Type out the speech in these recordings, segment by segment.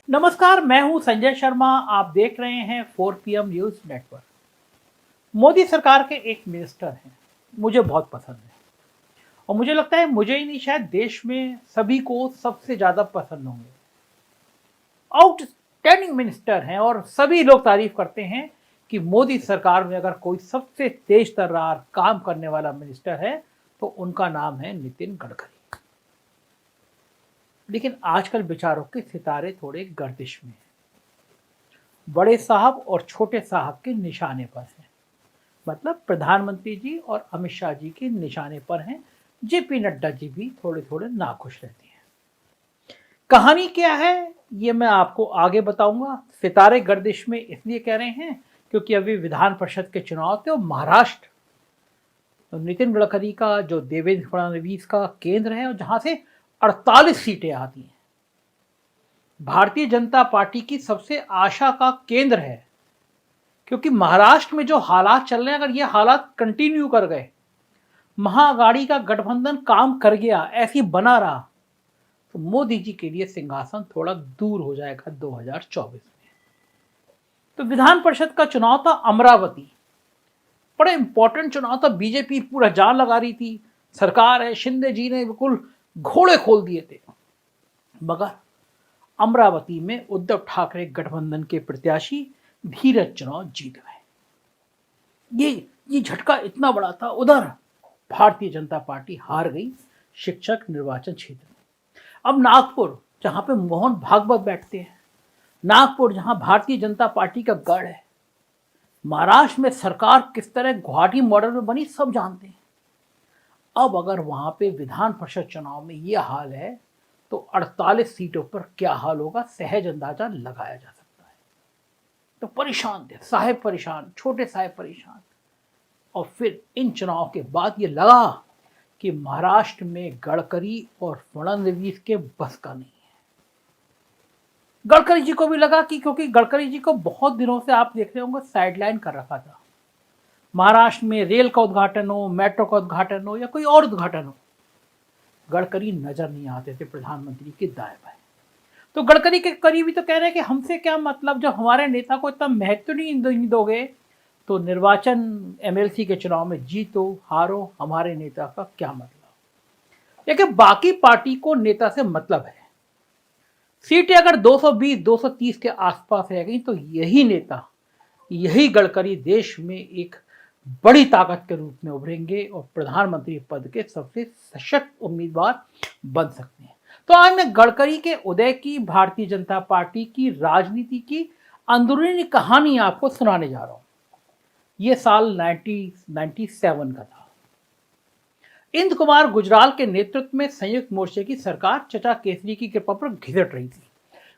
नमस्कार, मैं हूं संजय शर्मा। आप देख रहे हैं 4 PM न्यूज नेटवर्क। मोदी सरकार के एक मिनिस्टर हैं, मुझे बहुत पसंद है और मुझे लगता है मुझे ही नहीं, शायद देश में सभी को सबसे ज्यादा पसंद होंगे। आउटस्टैंडिंग मिनिस्टर हैं और सभी लोग तारीफ करते हैं कि मोदी सरकार में अगर कोई सबसे तेज तर्रार काम करने वाला मिनिस्टर है तो उनका नाम है नितिन गडकरी। लेकिन आजकल विचारों के सितारे थोड़े गर्दिश में हैं। बड़े साहब और छोटे साहब के निशाने पर हैं। मतलब प्रधानमंत्री जी और अमित शाह जी के निशाने पर हैं। जेपी नड्डा जी भी थोड़े थोड़े नाखुश रहते हैं। कहानी क्या है ये मैं आपको आगे बताऊंगा। सितारे गर्दिश में इसलिए कह रहे हैं क्योंकि अभी विधान परिषद के चुनाव थे और महाराष्ट्र तो नितिन गडकरी का जो देवेंद्र फडणवीस का केंद्र है और जहां से 48 सीटें आती हैं, भारतीय जनता पार्टी की सबसे आशा का केंद्र है। क्योंकि महाराष्ट्र में जो हालात चल रहे हैं, अगर ये हालात कंटिन्यू कर गए, महाअघाड़ी का गठबंधन काम कर गया, ऐसी बना रहा, तो मोदी जी के लिए सिंहासन थोड़ा दूर हो जाएगा 2024 में। तो विधान परिषद का चुनाव था अमरावती, बड़ा इंपॉर्टेंट चुनाव था। बीजेपी पूरा जान लगा रही थी, सरकार है, शिंदे जी ने बिल्कुल घोड़े खोल दिए थे। मगर अमरावती में उद्धव ठाकरे गठबंधन के प्रत्याशी धीरज चुनाव जीत गए। ये झटका इतना बड़ा था। उधर भारतीय जनता पार्टी हार गई शिक्षक निर्वाचन क्षेत्र में। अब नागपुर, जहां पे मोहन भागवत बैठते हैं, नागपुर जहां भारतीय जनता पार्टी का गढ़ है, महाराष्ट्र में सरकार किस तरह गुवाहाटी मॉडल में बनी सब जानते हैं। अब अगर वहां पे विधान परिषद चुनाव में यह हाल है तो 48 सीटों पर क्या हाल होगा सहज अंदाजा लगाया जा सकता है। तो परेशान थे साहेब, परेशान, छोटे साहेब परेशान। और फिर इन चुनाव के बाद ये लगा कि महाराष्ट्र में गडकरी और फडणवीस के बस का नहीं है। गडकरी जी को भी लगा कि क्योंकि गडकरी जी को बहुत दिनों से आप देख रहे होंगे साइडलाइन कर रखा था। महाराष्ट्र में रेल का उद्घाटन हो, मेट्रो का उद्घाटन हो या कोई और उद्घाटन हो, गडकरी नजर नहीं आते थे प्रधानमंत्री के दाएं बाएं। तो गडकरी के करीबी तो कह रहे हैं कि हमसे क्या मतलब, जब हमारे नेता को इतना महत्व नहीं दोगे तो निर्वाचन एमएलसी के चुनाव में जीतो हारो, हमारे नेता का क्या मतलब। लेकिन बाकी पार्टी को नेता से मतलब है। सीटें अगर 220 230 के आसपास रह गई तो यही नेता, यही गडकरी देश में एक बड़ी ताकत के रूप में उभरेंगे और प्रधानमंत्री पद के सबसे सशक्त उम्मीदवार बन सकते हैं। तो आज मैं गडकरी के उदय की, भारतीय जनता पार्टी की राजनीति की अंदरूनी कहानी आपको सुनाने जा रहा हूं। यह साल 1997 का था। इंद्र कुमार गुजराल के नेतृत्व में संयुक्त मोर्चे की सरकार चचा केसरी की कृपा पर घिसट रही थी।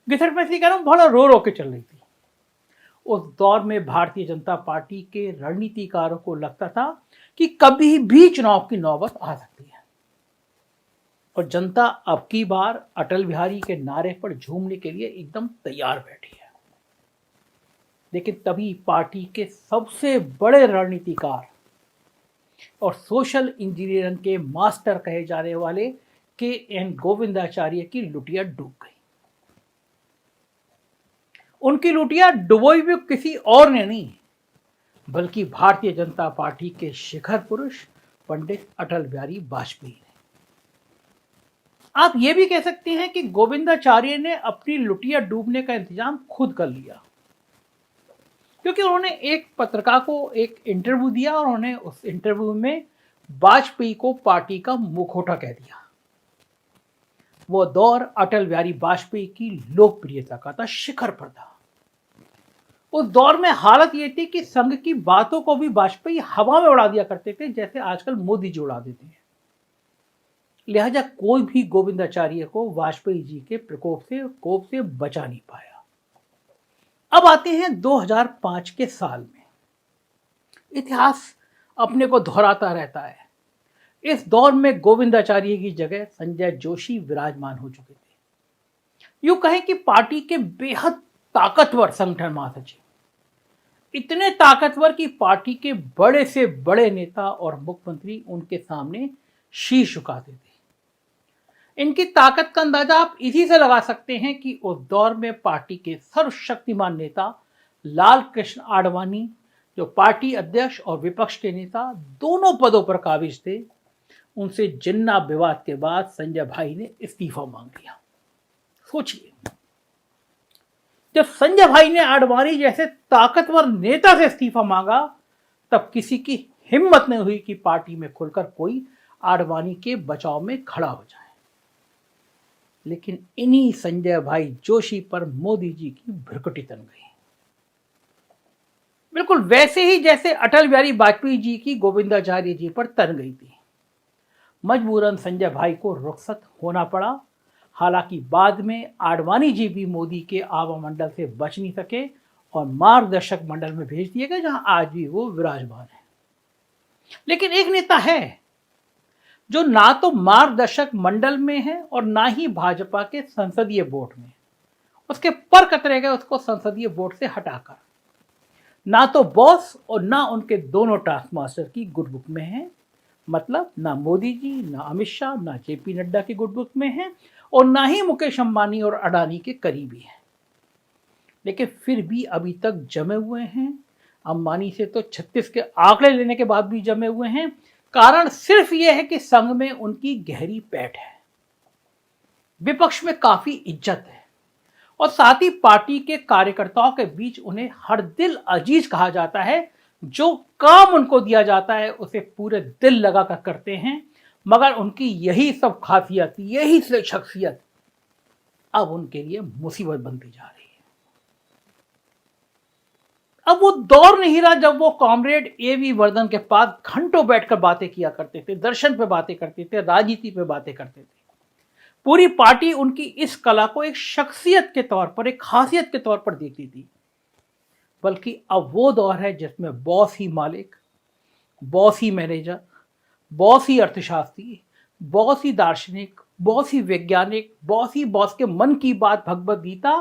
घिसट में कह रहा हूं, बड़ा रो के चल रही थी। उस दौर में भारतीय जनता पार्टी के रणनीतिकारों को लगता था कि कभी भी चुनाव की नौबत आ सकती है और जनता अब की बार अटल बिहारी के नारे पर झूमने के लिए एकदम तैयार बैठी है। लेकिन तभी पार्टी के सबसे बड़े रणनीतिकार और सोशल इंजीनियरिंग के मास्टर कहे जाने वाले KN गोविंदाचार्य की लुटिया डूब गई। उनकी लुटिया डुबोई भी किसी और ने नहीं, बल्कि भारतीय जनता पार्टी के शिखर पुरुष पंडित अटल बिहारी वाजपेयी ने। आप ये भी कह सकते हैं कि गोविंदाचार्य ने अपनी लुटिया डूबने का इंतजाम खुद कर लिया, क्योंकि उन्होंने एक पत्रकार को एक इंटरव्यू दिया और उन्होंने उस इंटरव्यू में वाजपेयी को पार्टी का मुखौटा कह दिया। वो दौर अटल बिहारी वाजपेयी की लोकप्रियता का था, शिखर पर था। उस दौर में हालत ये थी कि संघ की बातों को भी वाजपेयी हवा में उड़ा दिया करते थे, जैसे आजकल मोदी जी उड़ा देते हैं। लिहाजा कोई भी गोविंदाचार्य को वाजपेयी जी के कोप से बचा नहीं पाया। अब आते हैं 2005 के साल में। इतिहास अपने को दोहराता रहता है। इस दौर में गोविंदाचार्य की जगह संजय जोशी विराजमान हो चुके थे। यूं कहें कि पार्टी के बेहद ताकतवर संगठन महासचिव, इतने ताकतवर कि पार्टी के बड़े से बड़े नेता और मुख्यमंत्री उनके सामने शीश झुकाते थे। इनकी ताकत का अंदाजा आप इसी से लगा सकते हैं कि उस दौर में पार्टी के सर्वशक्तिमान नेता लाल कृष्ण आडवाणी, जो पार्टी अध्यक्ष और विपक्ष के नेता दोनों पदों पर काबिज थे, उनसे जिन्ना विवाद के बाद संजय भाई ने इस्तीफा मांग लिया। सोचिए, जब संजय भाई ने आडवाणी जैसे ताकतवर नेता से इस्तीफा मांगा, तब किसी की हिम्मत नहीं हुई कि पार्टी में खुलकर कोई आडवाणी के बचाव में खड़ा हो जाए। लेकिन इन्हीं संजय भाई जोशी पर मोदी जी की भ्रुकुटी तन गई, बिल्कुल वैसे ही जैसे अटल बिहारी वाजपेयी जी की गोविंदाचार्य जी पर तन गई थी। मजबूरन संजय भाई को रुखसत होना पड़ा। हालांकि बाद में आडवाणी जी भी मोदी के आवा मंडल से बच नहीं सके और मार्गदर्शक मंडल में भेज दिए गए, जहां आज भी वो विराजमान है। लेकिन एक नेता है जो ना तो मार्गदर्शक मंडल में है और ना ही भाजपा के संसदीय बोर्ड में। उसके पर कतरे गए उसको संसदीय बोर्ड से हटाकर। ना तो बॉस और ना उनके दोनों टास्क मास्टर की गुड बुक में है। मतलब ना मोदी जी, ना अमित शाह, ना जेपी नड्डा की गुड बुक में है और ना ही मुकेश अंबानी और अडानी के करीबी है। लेकिन फिर भी अभी तक जमे हुए हैं। अंबानी से तो 36 के आंकड़े लेने के बाद भी जमे हुए हैं। कारण सिर्फ यह है कि संघ में उनकी गहरी पैठ है, विपक्ष में काफी इज्जत है और साथ ही पार्टी के कार्यकर्ताओं के बीच उन्हें हर दिल अजीज कहा जाता है। जो काम उनको दिया जाता है उसे पूरे दिल लगाकर करते हैं। मगर उनकी यही सब खासियत, यही शख्सियत अब उनके लिए मुसीबत बनती जा रही है। अब वो दौर नहीं रहा जब वो कॉमरेड एवी वर्धन के पास घंटों बैठकर बातें किया करते थे, दर्शन पे बातें करते थे, राजनीति पे बातें करते थे। पूरी पार्टी उनकी इस कला को एक शख्सियत के तौर पर, एक खासियत के तौर पर देखती थी। बल्कि अब वो दौर है जिसमें बॉस ही मालिक, बॉस ही मैनेजर, बॉस ही अर्थशास्त्री, बॉस ही दार्शनिक, बॉस ही वैज्ञानिक, बॉस ही बॉस के मन की बात, भगवत गीता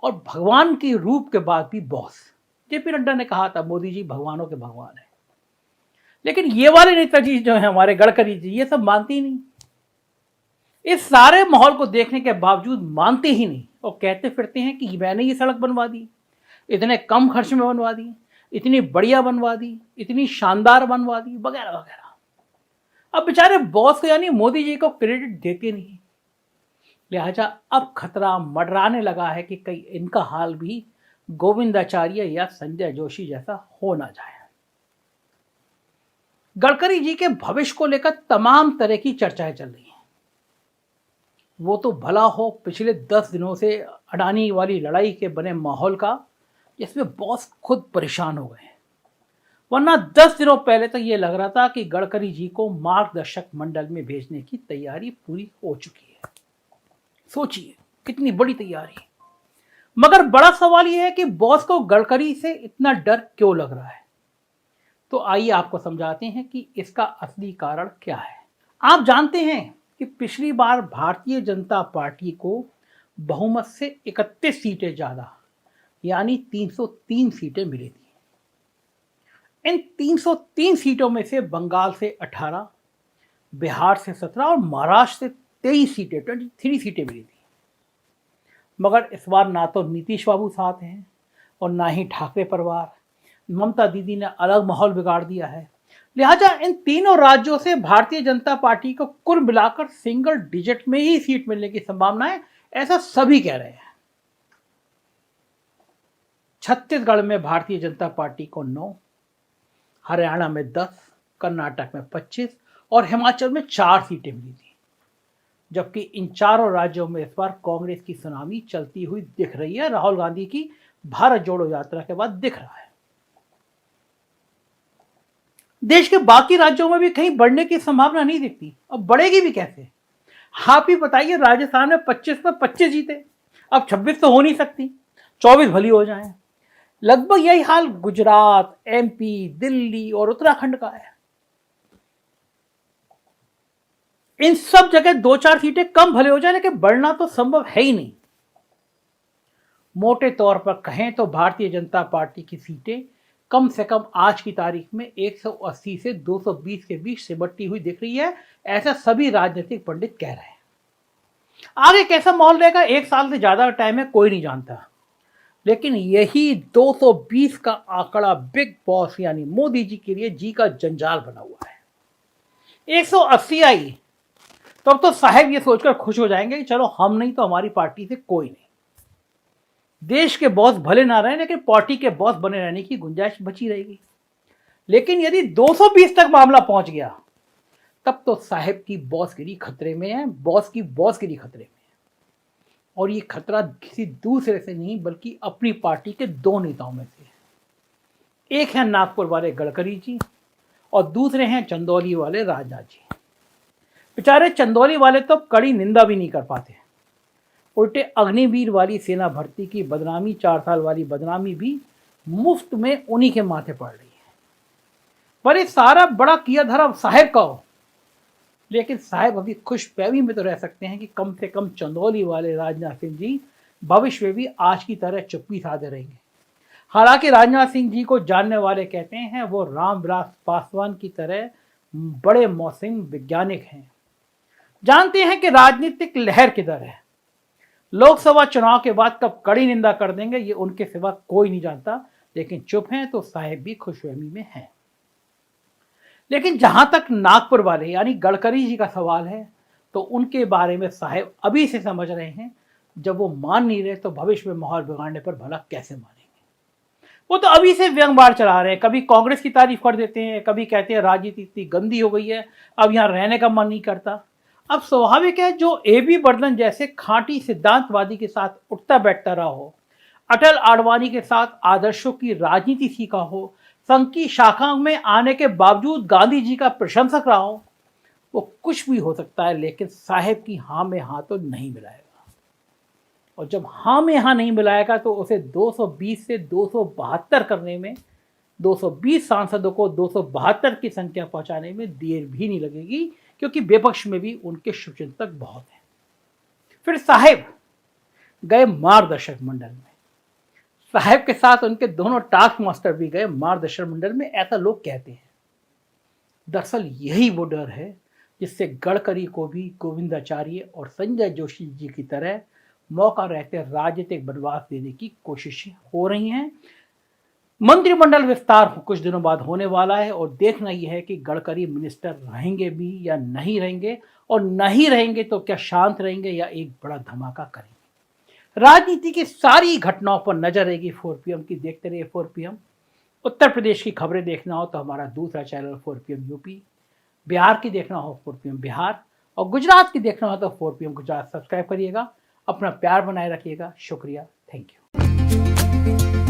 और भगवान के रूप के बाद भी बॉस। जेपी नड्डा ने कहा था मोदी जी भगवानों के भगवान है। लेकिन ये वाले नेताजी जो है हमारे गडकरी जी, ये सब मानते ही नहीं। इस सारे माहौल को देखने के बावजूद मानते ही नहीं और कहते फिरते हैं कि मैंने ये सड़क बनवा दी, इतने कम खर्च में बनवा दी, इतनी बढ़िया बनवा दी, इतनी शानदार बनवा दी, वगैरह वगैरह। अब बेचारे बॉस को यानी मोदी जी को क्रेडिट देते नहीं। लिहाजा अब खतरा मंडराने लगा है कि कहीं इनका हाल भी गोविंदाचार्य या संजय जोशी जैसा हो ना जाए। गडकरी जी के भविष्य को लेकर तमाम तरह की चर्चाएं चल रही हैं। वो तो भला हो पिछले 10 दिनों से अडानी वाली लड़ाई के बने माहौल का, जिसमें बॉस खुद परेशान हो गए। वरना 10 दिनों पहले तक ये लग रहा था कि गडकरी जी को मार्गदर्शक मंडल में भेजने की तैयारी पूरी हो चुकी है। सोचिए कितनी बड़ी तैयारी। मगर बड़ा सवाल यह है कि बॉस को गडकरी से इतना डर क्यों लग रहा है। तो आइए आपको समझाते हैं कि इसका असली कारण क्या है। आप जानते हैं कि पिछली बार भारतीय जनता पार्टी को बहुमत से 31 सीटें ज्यादा यानी 303 सीटें मिली थी। इन 303 सीटों में से बंगाल से 18, बिहार से 17 और महाराष्ट्र से 23 सीटें, 23 सीटें मिली थी। मगर इस बार ना तो नीतीश बाबू साथ हैं और ना ही ठाकरे परिवार, ममता दीदी ने अलग माहौल बिगाड़ दिया है। लिहाजा इन तीनों राज्यों से भारतीय जनता पार्टी को कुल मिलाकर सिंगल डिजिट में ही सीट मिलने की संभावना है, ऐसा सभी कह रहे हैं। छत्तीसगढ़ में भारतीय जनता पार्टी को 9, हरियाणा में 10, कर्नाटक में 25 और हिमाचल में 4 सीटें मिली थी। जबकि इन चारों राज्यों में इस बार कांग्रेस की सुनामी चलती हुई दिख रही है। राहुल गांधी की भारत जोड़ो यात्रा के बाद दिख रहा है। देश के बाकी राज्यों में भी कहीं बढ़ने की संभावना नहीं दिखती। अब बढ़ेगी भी कैसे? आप ही बताइए, राजस्थान में 25 में 25 जीते, अब 26 तो हो नहीं सकती, 24 भली हो जाए। लगभग यही हाल गुजरात, एमपी, दिल्ली और उत्तराखंड का है। इन सब जगह 2-4 सीटें कम भले हो जाए, लेकिन बढ़ना तो संभव है ही नहीं। मोटे तौर पर कहें तो भारतीय जनता पार्टी की सीटें कम से कम आज की तारीख में 180 से 220 के बीच सिमटती हुई दिख रही है, ऐसा सभी राजनीतिक पंडित कह रहे हैं। आगे कैसा माहौल रहेगा, 1 साल से ज्यादा टाइम है, कोई नहीं जानता। लेकिन यही 220 का आंकड़ा बिग बॉस यानी मोदी जी के लिए जी का जंजाल बना हुआ है। 180 आई तो अब तो साहब ये सोचकर खुश हो जाएंगे कि चलो हम नहीं तो हमारी पार्टी से कोई नहीं। देश के बॉस भले ना रहे लेकिन पार्टी के बॉस बने रहने की गुंजाइश बची रहेगी। लेकिन यदि 220 तक मामला पहुंच गया तब तो साहब की बॉसगिरी खतरे में है, बॉस की बॉसगिरी खतरे में है। और ये खतरा किसी दूसरे से नहीं बल्कि अपनी पार्टी के 2 नेताओं में से है। एक है नागपुर वाले गडकरी जी और दूसरे हैं चंदौली वाले राजनाथ जी। बेचारे चंदौली वाले तो कड़ी निंदा भी नहीं कर पाते, उल्टे अग्निवीर वाली सेना भर्ती की बदनामी, 4 साल वाली बदनामी भी मुफ्त में उन्हीं के माथे पड़ रही है। पर ये सारा बड़ा किया धरा साहब का हो, लेकिन साहब अभी खुशफहमी में तो रह सकते हैं कि कम से कम चंदौली वाले राजनाथ सिंह जी भविष्य में भी आज की तरह चुप्पी साधे रहेंगे। हालांकि राजनाथ सिंह जी को जानने वाले कहते हैं वो रामविलास पासवान की तरह बड़े मौसम वैज्ञानिक हैं, जानते हैं कि राजनीतिक लहर किधर है। लोकसभा चुनाव के बाद कब कड़ी निंदा कर देंगे ये उनके सिवा कोई नहीं जानता, लेकिन चुप हैं तो साहब भी खुशफहमी में हैं। लेकिन जहां तक नागपुर वाले यानी गडकरी जी का सवाल है तो उनके बारे में साहब अभी से समझ रहे हैं, जब वो मान नहीं रहे तो भविष्य में माहौल बिगाड़ने पर भला कैसे मानेंगे। वो तो अभी से व्यंग्यबाण चला रहे हैं, कभी कांग्रेस की तारीफ कर देते हैं, कभी कहते हैं राजनीति इतनी गंदी हो गई है अब यहाँ रहने का मन नहीं करता। अब स्वाभाविक है जो AB बर्दन जैसे खांटी सिद्धांतवादी के साथ उठता बैठता रहा हो, अटल आडवाणी के साथ आदर्शों की राजनीति सीखा हो, संघ की शाखा में आने के बावजूद गांधी जी का प्रशंसक रहा हो, वो कुछ भी हो सकता है लेकिन साहब की हाँ में हाँ तो नहीं मिलाएगा। और जब हाँ में हाँ नहीं मिलाएगा तो उसे 220 से 272 करने में, 220 सांसदों को 272 की संख्या पहुंचाने में देर भी नहीं लगेगी, क्योंकि विपक्ष में भी उनके शुभचिंतक बहुत हैं। फिर साहब गए मार्गदर्शक मंडल में, साहब के साथ उनके दोनों टास्क मास्टर भी गए मार्गदर्शक मंडल में, ऐसा लोग कहते हैं। दरअसल यही वो डर है जिससे गडकरी को भी गोविंदाचार्य और संजय जोशी जी की तरह मौका रहते राजनीतिक बनवास देने की कोशिशें हो रही हैं। मंत्रिमंडल विस्तार कुछ दिनों बाद होने वाला है और देखना यह है कि गडकरी मिनिस्टर रहेंगे भी या नहीं रहेंगे, और नहीं रहेंगे तो क्या शांत रहेंगे या एक बड़ा धमाका करेंगे। राजनीति की सारी घटनाओं पर नजर रहेगी 4PM की। देखते रहिए 4PM। उत्तर प्रदेश की खबरें देखना हो तो हमारा दूसरा चैनल 4PM यूपी, बिहार की देखना हो 4PM बिहार, और गुजरात की देखना हो तो 4PM गुजरात सब्सक्राइब करिएगा। अपना प्यार बनाए रखिएगा। शुक्रिया, थैंक यू।